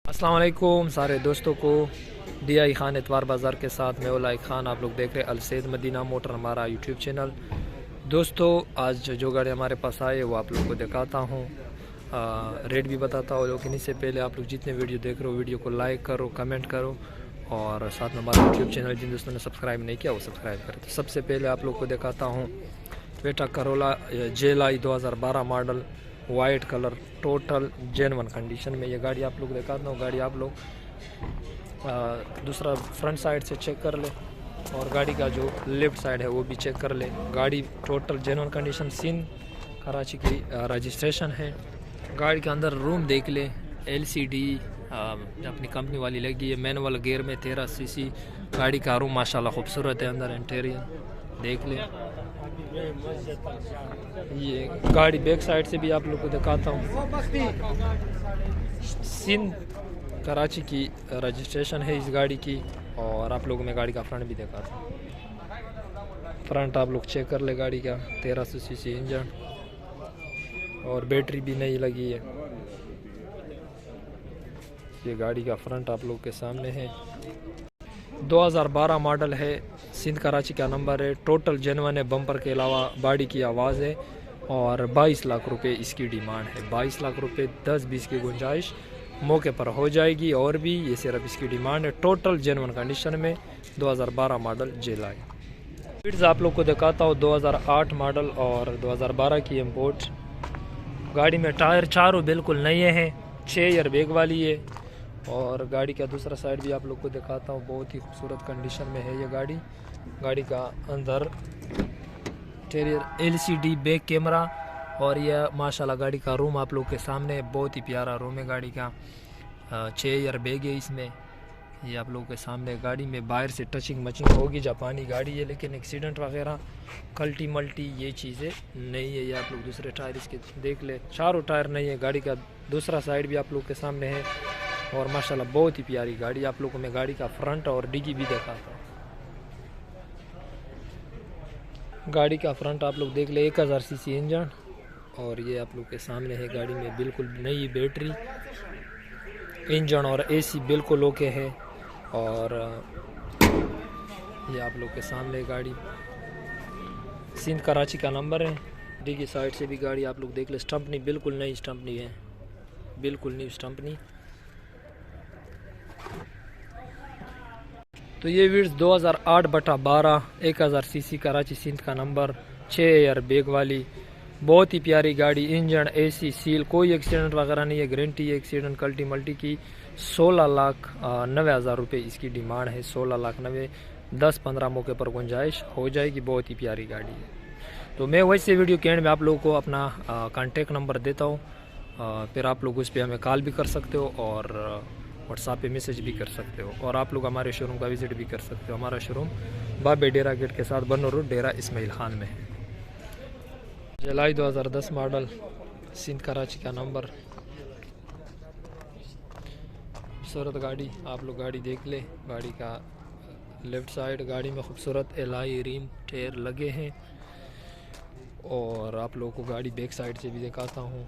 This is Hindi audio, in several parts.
अस्सलाम वालेकुम सारे दोस्तों को DI खान इतवार बाज़ार के साथ मैं उलाइक खान। आप लोग देख रहे हैं अलसैद मदीना मोटर हमारा यूट्यूब चैनल। दोस्तों आज जो गाड़ी हमारे पास आए वो आप लोग को दिखाता हूँ, रेट भी बताता हूँ। लेकिन इससे पहले आप लोग जितने वीडियो देख रहे हो वीडियो को लाइक करो, कमेंट करो और साथ में हमारा यूट्यूब चैनल जिन दोस्तों ने सब्सक्राइब नहीं किया वो सब्सक्राइब करें। तो सबसे पहले आप लोग को दिखाता हूँ Toyota Corolla JLI 2012 model, white colour, total genuine condition में ये गाड़ी आप लोग दिखाता हूँ। गाड़ी आप लोग दूसरा फ्रंट साइड से चेक कर ले और गाड़ी का जो लेफ्ट साइड है वो भी चेक कर ले। गाड़ी total genuine condition, Sindh Karachi की रजिस्ट्रेशन है। गाड़ी के अंदर रूम देख ले, LCD अपनी कंपनी वाली लगी है। मैनुअल गियर में 13 सीसी गाड़ी का रूम माशाल्लाह खूबसूरत है। अंदर इंटीरियर देख ले। ये गाड़ी बैक साइड से भी आप लोग को दिखाता हूँ। सिंध कराची की रजिस्ट्रेशन है इस गाड़ी की। और आप लोगों में गाड़ी का फ्रंट भी दिखाता हूँ। फ्रंट आप लोग चेक कर ले गाड़ी का, 1300 सीसी इंजन और बैटरी भी नई लगी है। ये गाड़ी का फ्रंट आप लोग के सामने है। 2012 मॉडल है, सिंध कराची का नंबर है। टोटल जेन्युइन है, बम्पर के अलावा बॉडी की आवाज़ है और 22 लाख रुपए इसकी डिमांड है। 22 लाख रुपए 10-20 की गुंजाइश मौके पर हो जाएगी। और भी ये सिर्फ इसकी डिमांड है। टोटल जेन्युइन कंडीशन में 2012 मॉडल JLI। स्पीड्स आप लोग को दिखाता हूँ 2008 मॉडल और 2012 की इम्पोर्ट। गाड़ी में टायर चारों बिल्कुल नए हैं, 6 ईयर बैग वाली है। और गाड़ी का दूसरा साइड भी आप लोग को दिखाता हूँ, बहुत ही खूबसूरत कंडीशन में है ये गाड़ी। गाड़ी का अंदर इंटीरियर LCD बैक कैमरा और यह माशाल्लाह गाड़ी का रूम आप लोग के सामने है। बहुत ही प्यारा रूम है गाड़ी का, 6 ईयर बैग है इसमें। ये आप लोगों के सामने गाड़ी में बाहर से टचिंग मचिंग होगी, जापानी गाड़ी है लेकिन एक्सीडेंट वगैरह कल्टी मल्टी ये चीज़ें नहीं है। ये आप लोग दूसरे टायर इसके देख ले, चारों टायर नहीं है। गाड़ी का दूसरा साइड भी आप लोग के सामने है और माशाल्लाह बहुत ही प्यारी गाड़ी। आप लोगों में गाड़ी का फ्रंट और डिग्गी भी दिखाता हूँ। गाड़ी का फ्रंट आप लोग देख ले, 1000 सीसी इंजन और ये आप लोग के सामने है। गाड़ी में बिल्कुल नई बैटरी, इंजन और AC बिल्कुल ओके है। और ये आप लोग के सामने गाड़ी सिंध कराची का नंबर है। डिग्गी साइड से भी गाड़ी आप लोग देख ले, स्टंपनी बिल्कुल नई स्टंपनी है, बिल्कुल नई स्टंपनी। तो ये वीड्स 2008/12 1000 सीसी कराची सिंध का नंबर, 6 ईयर बैग वाली, बहुत ही प्यारी गाड़ी। इंजन AC सील, कोई एक्सीडेंट वगैरह नहीं है, गारंटी है एक्सीडेंट कल्टी मल्टी की। 16,90,000 रुपये इसकी डिमांड है। 16,90,000, 10-15 मौके पर गुंजाइश हो जाएगी। बहुत ही प्यारी गाड़ी है। तो मैं वैसे वीडियो के एंड में आप लोगों को अपना कॉन्टेक्ट नंबर देता हूँ, फिर आप लोग उस पर हमें कॉल भी कर सकते हो और व्हाट्सएप पे मैसेज भी कर सकते हो। और आप लोग हमारे शोरूम का विज़िट भी कर सकते हो। हमारा शोरूम बाबे डेरा गेट के साथ बनो रोड, डेरा इस्माइल खान में है। JLI 2010 मॉडल, सिंध कराची का नंबर, खूबसूरत गाड़ी। आप लोग गाड़ी देख ले। गाड़ी का लेफ़्ट साइड गाड़ी में खूबसूरत LI रिम टायर लगे हैं। और आप लोगों को गाड़ी बैक साइड से भी दिखाता हूँ।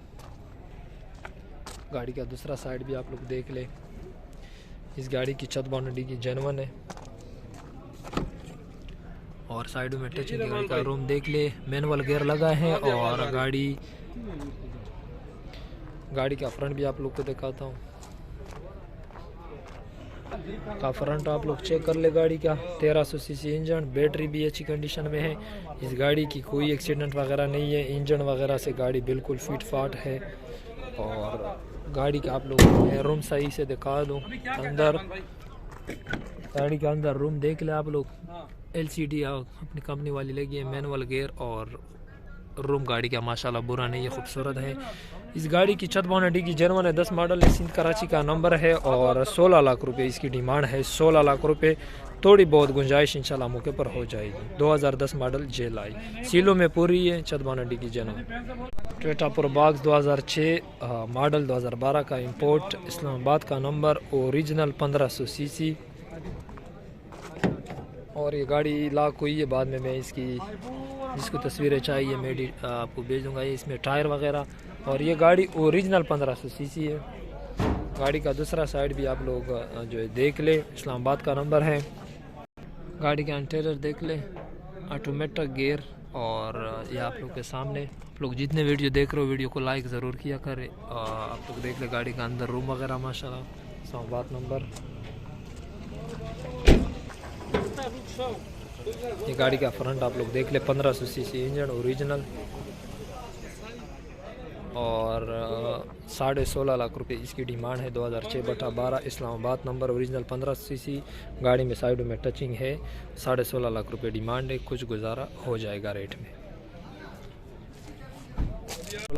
गाड़ी का दूसरा साइड भी आप लोग देख ले। इस गाड़ी की छत बाउंड्री की जेन्युइन है और साइडों में टचिंग गाड़ी का रूम देख ले, मैनुअल गियर लगा है। और गाड़ी का फ्रंट भी आप लोग को दिखाता हूँ। का फ्रंट आप लोग चेक कर ले गाड़ी का, 1300 सीसी इंजन, बैटरी भी अच्छी कंडीशन में है। इस गाड़ी की कोई एक्सीडेंट वगैरह नहीं है, इंजन वगैरह से गाड़ी बिल्कुल फिट फाट है। और गाड़ी का आप लोग रूम सही से दिखा दूँ। अंदर गाड़ी के अंदर रूम देख ले आप लोग, LCD अपनी कंपनी वाली लगी है, मैनुअल गियर और रूम गाड़ी का माशाल्लाह बुरा नहीं है, खूबसूरत है। इस गाड़ी की छत बाउंड्री की जेन्युइन है, 10 मॉडल है, सिंध कराची का नंबर है और 16 लाख रुपए इसकी डिमांड है। 16 लाख रुपए, थोड़ी बहुत गुंजाइश इंशाल्लाह मौके पर हो जाएगी। 2010 मॉडल JLI, सीलों में पूरी है, छत बाउंड्री की जेन्युइन। टोयोटा प्रोबॉक्स 2006 मॉडल, 2012 का इंपोर्ट, इस्लामाबाद का नंबर, ओरिजिनल 1500 सीसी। और ये गाड़ी लाख हुई है, बाद में मैं इसकी जिसको तस्वीरें चाहिए मैं आपको भेज दूँगा। ये इसमें टायर वगैरह, और ये गाड़ी ओरिजिनल 1500 सीसी है। गाड़ी का दूसरा साइड भी आप लोग जो है देख ले, इस्लामाबाद का नंबर है। गाड़ी का इंटीरियर देख ले, ऑटोमेटिक गियर। और ये आप लोग के सामने, आप लोग जितने वीडियो देख रहे हो वीडियो को लाइक ज़रूर किया करें। आप लोग देख ले गाड़ी का अंदर रूम वगैरह माशाल्लाह, इस्लामाबाद नंबर। ये गाड़ी का फ्रंट आप लोग देख ले, 1500 सीसी इंजन ओरिजिनल और 16.5 लाख रुपए इसकी डिमांड है। 2006/12 इस्लामाबाद नंबर ओरिजिनल 1500 सीसी। गाड़ी में साइडों में टचिंग है, 16.5 लाख रुपए डिमांड है। कुछ गुजारा हो जाएगा रेट में।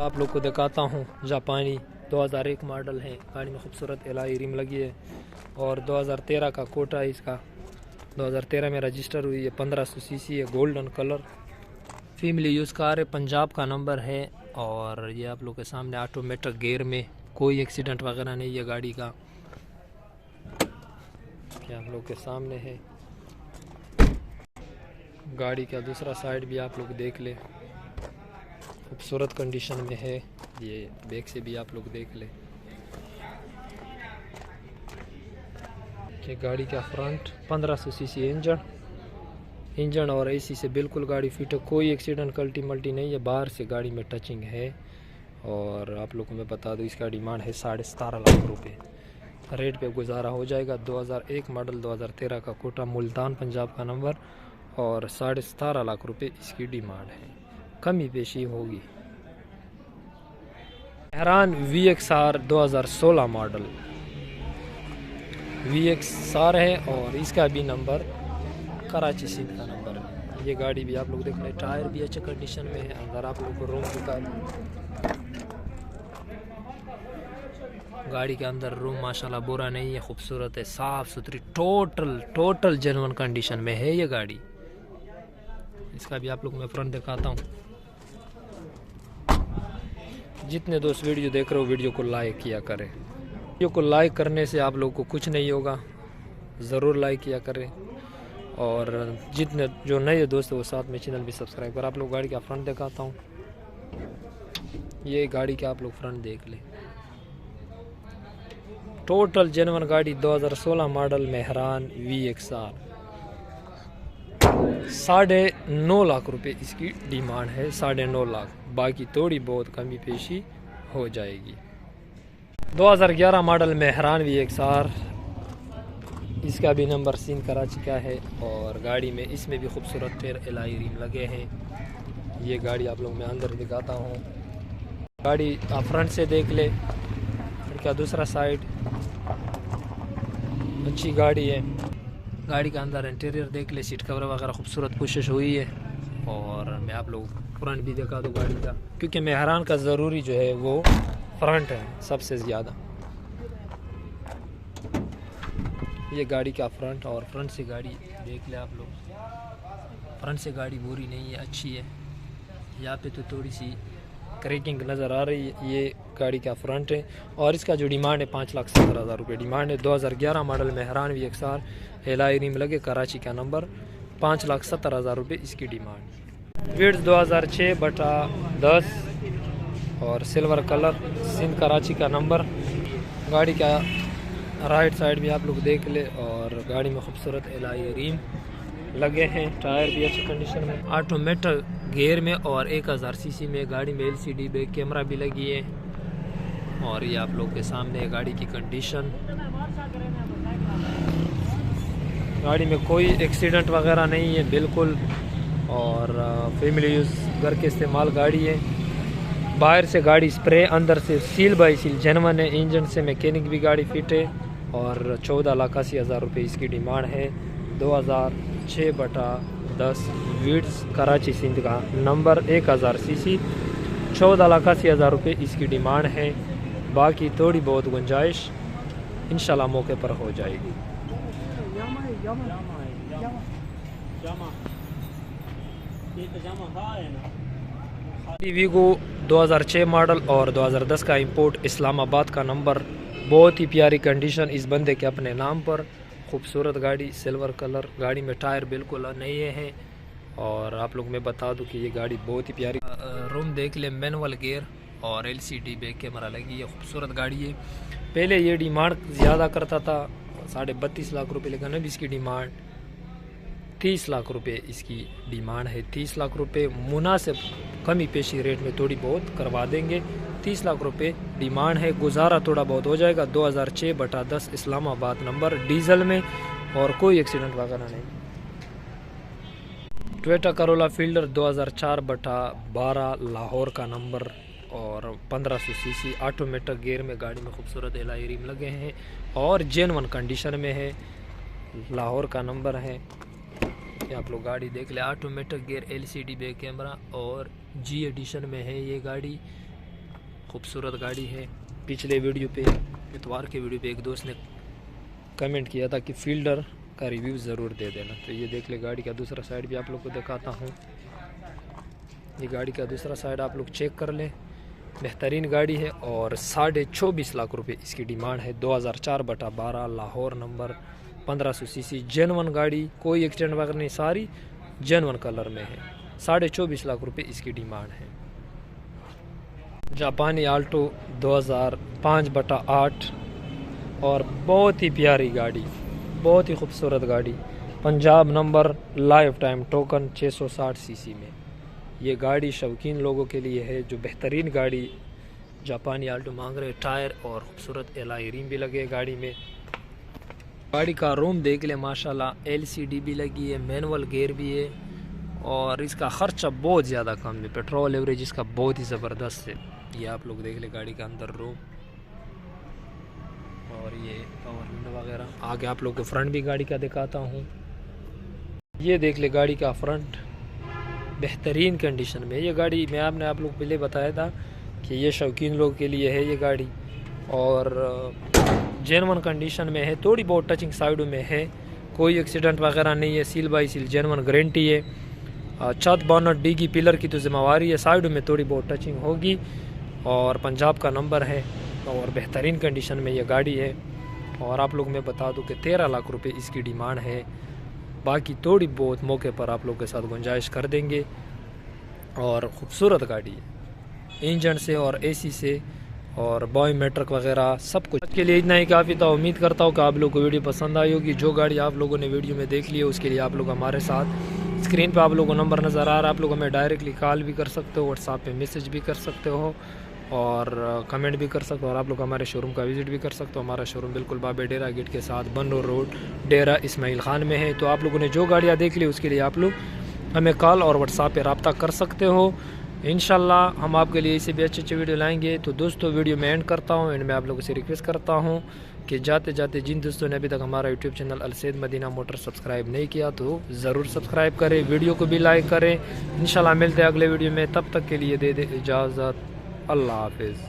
आप लोग को दिखाता हूँ जापानी 2001 मॉडल है। गाड़ी में खूबसूरत एलॉय रिम लगी है और 2013 का कोटा है इसका। 2013 में रजिस्टर हुई है, 1500 सीसी है, golden colour, female use car है, पंजाब का नंबर है। और ये आप लोग के सामने ऑटोमेटिक गियर में, कोई एक्सीडेंट वगैरह नहीं है गाड़ी का। क्या आप लोग के सामने है। गाड़ी का दूसरा साइड भी आप लोग देख ले, खूबसूरत कंडीशन में है। ये बैक से भी आप लोग देख ले। कि गाड़ी का फ्रंट 1500 सीसी इंजन और एसी से बिल्कुल गाड़ी फिट है, कोई एक्सीडेंट कल्टी मल्टी नहीं है। बाहर से गाड़ी में टचिंग है। और आप लोग को मैं बता दूं इसका डिमांड है 17.5 लाख रुपए। रेट पे गुजारा हो जाएगा। 2001 मॉडल, 2013 का कोटा, मुल्तान पंजाब का नंबर और 17.5 लाख रुपए इसकी डिमांड है। कमी पेशी होगी। मेहरान VXR 2016 मॉडल VXR है और इसका भी नंबर कराची सिंध का नंबर है। ये गाड़ी भी आप लोग देख रहे हैं, टायर भी अच्छे कंडीशन में है। अंदर आप लोग को रूम दिखा, गाड़ी के अंदर रूम माशाल्लाह बुरा नहीं है, खूबसूरत है, साफ़ सुथरी, टोटल जेन्युइन कंडीशन में है ये गाड़ी। इसका भी आप लोग मैं फ्रंट दिखाता हूँ। जितने दोस्त वीडियो देख रहे हो वीडियो को लाइक किया करें। वीडियो को लाइक करने से आप लोग को कुछ नहीं होगा, ज़रूर लाइक किया करें। और जितने जो नए दोस्त हैं वो साथ में चैनल भी सब्सक्राइब कर। आप लोग गाड़ी का फ्रंट दिखाता हूँ। ये गाड़ी का आप लोग फ्रंट देख ले, टोटल जेन्युइन गाड़ी। 2016 मॉडल मेहरान VXR, 9.5 लाख रुपए इसकी डिमांड है। 9.5 लाख, बाकी थोड़ी बहुत कमी पेशी हो जाएगी। 2011 मॉडल मेहरान VXR, इसका भी नंबर सिंध कराची का है। और गाड़ी में इसमें भी खूबसूरत टेर एलॉय रिम लगे हैं। ये गाड़ी आप लोग मैं अंदर दिखाता हूँ। गाड़ी आप फ्रंट से देख ले, का दूसरा साइड अच्छी गाड़ी है। गाड़ी का अंदर इंटीरियर देख ले, सीट कवर वगैरह खूबसूरत कोशिश हुई है। और मैं आप लोग फ्रंट भी दिखा दूँ गाड़ी का, क्योंकि मेहरान का ज़रूरी जो है वो फ्रंट है सबसे ज़्यादा। ये गाड़ी का फ्रंट, और फ्रंट से गाड़ी देख ले आप लोग। फ्रंट से गाड़ी बुरी नहीं है, अच्छी है। यहाँ पे तो थोड़ी सी क्रैकिंग नज़र आ रही है। ये गाड़ी का फ्रंट है और इसका जो डिमांड है 5,70,000 रुपये डिमांड है। 2011 model Mehran VXR, alloy rim लगे, कराची का नंबर, 5,70,000 रुपये इसकी डिमांड। विड्थ 2006/10 और सिल्वर कलर, सिंध कराची का नंबर। गाड़ी का राइट साइड भी आप लोग देख ले और गाड़ी में खूबसूरत एलॉय रिम लगे हैं। टायर भी अच्छी कंडीशन में, ऑटोमेटिक गियर में और 1000 सीसी में। गाड़ी में LCD बैक कैमरा भी लगी है। और ये आप लोग के सामने गाड़ी की कंडीशन। गाड़ी में कोई एक्सीडेंट वगैरह नहीं है बिल्कुल। और फैमिली यूज़ घर के इस्तेमाल गाड़ी है। बाहर से गाड़ी स्प्रे, अंदर से सील बाई सील जेन्युइन है। इंजन से मैकेनिक भी गाड़ी फिट है। और 14,80,000 रुपये इसकी डिमांड है। 2006/10 विड्स, कराची सिंध का नंबर, 1000 सीसी, 14,80,000 रुपये इसकी डिमांड है। बाकी थोड़ी बहुत गुंजाइश इंशाल्लाह मौके पर हो जाएगी। वीगो 2006 मॉडल और 2010 का इंपोर्ट, इस्लामाबाद का नंबर, बहुत ही प्यारी कंडीशन इस बंदे के अपने नाम पर। खूबसूरत गाड़ी, सिल्वर कलर। गाड़ी में टायर बिल्कुल नए हैं। और आप लोग मैं बता दूं कि ये गाड़ी बहुत ही प्यारी। रूम देख ले, मैनुअल गियर और LCD बैक कैमरा लगी है। खूबसूरत गाड़ी है। पहले ये डिमांड ज़्यादा करता था 32.5 लाख रुपए, लेकिन अब इसकी डिमांड 30 लाख रुपए इसकी डिमांड है। 30 लाख रुपए मुनासिब कमी पेशी रेट में थोड़ी बहुत करवा देंगे। 30 लाख रुपए डिमांड है, गुजारा थोड़ा बहुत हो जाएगा। 2006/10 इस्लामाबाद नंबर, डीजल में, और कोई एक्सीडेंट वगैरह नहीं। टोयोटा करोला फील्डर 2004/12 लाहौर का नंबर और 1500 सीसी ऑटोमेटिक गियर में गाड़ी में खूबसूरत एलॉय रिम लगे हैं और जेन्युइन कंडीशन में है। लाहौर का नंबर है, ये आप लोग गाड़ी देख ले। Automatic gear, LCD back camera और G एडिशन में है ये गाड़ी। खूबसूरत गाड़ी है। पिछले वीडियो पे, इतवार के वीडियो पे एक दोस्त ने कमेंट किया था कि फील्डर का रिव्यू ज़रूर दे देना, तो ये देख ले। गाड़ी का दूसरा साइड भी आप लोग को दिखाता हूँ। ये गाड़ी का दूसरा साइड आप लोग चेक कर लें। बेहतरीन गाड़ी है और 24.5 लाख रुपए इसकी डिमांड है। 2004/12 लाहौर नंबर, 1500 सीसी, जेन्युइन गाड़ी, कोई एक्सीडेंट वगैरह नहीं, सारी जेन्युइन कलर में है। 24.5 लाख रुपए इसकी डिमांड है। जापानी आल्टो 2005/8 और बहुत ही प्यारी गाड़ी, बहुत ही खूबसूरत गाड़ी, Punjab number, life time token, 660 CC में। ये गाड़ी शौकीन लोगों के लिए है जो बेहतरीन गाड़ी जापानी आल्टो मांग रहे। टायर और खूबसूरत एलॉय रिम भी लगे गाड़ी में। गाड़ी का रूम देख ले माशाल्लाह, LCD भी लगी है, मैनुअल गियर भी है और इसका खर्चा बहुत ज़्यादा कम है। पेट्रोल एवरेज इसका बहुत ही ज़बरदस्त है। ये आप लोग देख ले गाड़ी का अंदर रूम और ये पावर विंडो वगैरह। आगे आप लोग को फ्रंट भी गाड़ी का दिखाता हूँ। ये देख ले गाड़ी का फ्रंट, बेहतरीन कंडीशन में। ये गाड़ी मैं आपने आप लोग पहले बताया था कि ये शौकीन लोग के लिए है ये गाड़ी और जेन्युइन कंडीशन में है। थोड़ी बहुत टचिंग साइडों में है, कोई एक्सीडेंट वगैरह नहीं है। Seal by seal genuine guarantee है। छत बोनट डिगी पिलर की तो जिम्मेवारी है, साइडों में थोड़ी बहुत टचिंग होगी और पंजाब का नंबर है और बेहतरीन कंडीशन में ये गाड़ी है। और आप लोग मैं बता दूं कि 13 लाख रुपए इसकी डिमांड है। बाकी थोड़ी बहुत मौके पर आप लोग के साथ गुंजाइश कर देंगे और ख़ूबसूरत गाड़ी है, इंजन से और AC से और बायोमेट्रिक वगैरह सब कुछ। के लिए इतना ही काफ़ी था। उम्मीद करता हूँ कि आप लोग को वीडियो पसंद आई होगी। जो गाड़ी आप लोगों ने वीडियो में देख ली है उसके लिए आप लोग हमारे साथ, स्क्रीन पे आप लोगों को नंबर नज़र आ रहा है, आप लोग हमें डायरेक्टली कॉल भी कर सकते हो, व्हाट्सएप पे मैसेज भी कर सकते हो और कमेंट भी कर सकते हो और आप लोग हमारे शोरूम का विज़िट भी कर सकते हो। हमारा शोरूम बिल्कुल बाबे डेरा गेट के साथ बनो रोड, डेरा इस्माइल खान में है। तो आप लोगों ने जो गाड़ियाँ देख ली उसके लिए आप लोग हमें कॉल और व्हाट्सएप पे रब्ता कर सकते हो। इंशाल्लाह हम आपके लिए इसे भी अच्छे वीडियो लाएंगे। तो दोस्तों वीडियो में एंड करता हूँ। एंड मैं आप लोगों से रिक्वेस्ट करता हूँ कि जाते जाते जिन दोस्तों ने अभी तक हमारा YouTube channel Alsaid Madina motor subscribe नहीं किया तो ज़रूर सब्सक्राइब करें, वीडियो को भी लाइक करें। इंशाल्लाह मिलते हैं अगले वीडियो में, तब तक के लिए दे इजाज़त। अल्लाह हाफिज़।